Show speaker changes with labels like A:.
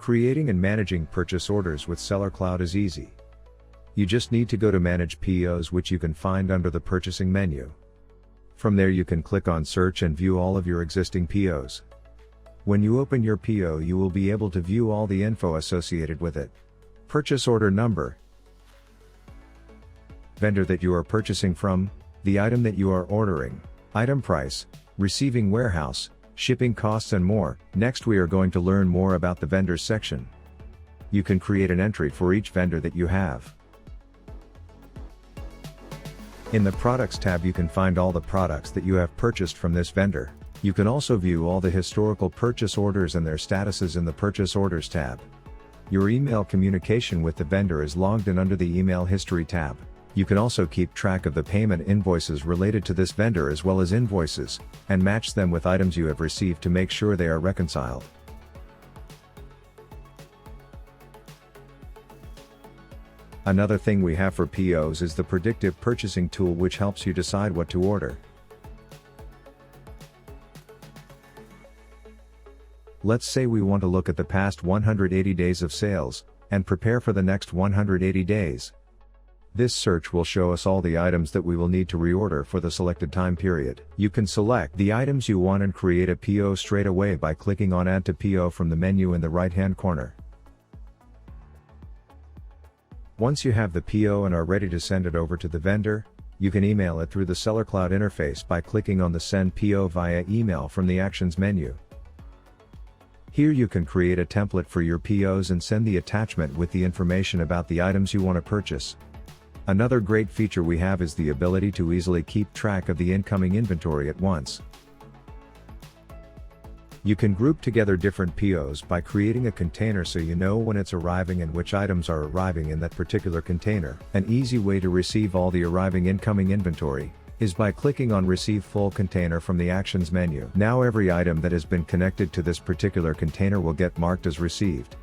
A: Creating and managing purchase orders with Sellercloud is easy. You just need to go to Manage POs, which you can find under the purchasing menu. From there you can click on search and view all of your existing POs. When you open your PO, you will be able to view all the info associated with it. Purchase order number, vendor that you are purchasing from, the item that you are ordering, item price, receiving warehouse, shipping costs and more. Next we are going to learn more about the vendors section. You can create an entry for each vendor that you have. In the products tab you can find all the products that you have purchased from this vendor. You can also view all the historical purchase orders and their statuses in the purchase orders tab. Your email communication with the vendor is logged in under the email history tab. You can also keep track of the payment invoices related to this vendor as well as invoices, and match them with items you have received to make sure they are reconciled. Another thing we have for POs is the Predictive Purchasing tool, which helps you decide what to order. Let's say we want to look at the past 180 days of sales, and prepare for the next 180 days. This search will show us all the items that we will need to reorder for the selected time period. You can select the items you want and create a PO straight away by clicking on Add to PO from the menu in the right-hand corner. Once you have the PO and are ready to send it over to the vendor, you can email it through the Sellercloud interface by clicking on the Send PO via email from the Actions menu. Here you can create a template for your POs and send the attachment with the information about the items you want to purchase. Another great feature we have is the ability to easily keep track of the incoming inventory at once. You can group together different POs by creating a container so you know when it's arriving and which items are arriving in that particular container. An easy way to receive all the arriving incoming inventory is by clicking on Receive Full Container from the Actions menu. Now every item that has been connected to this particular container will get marked as received.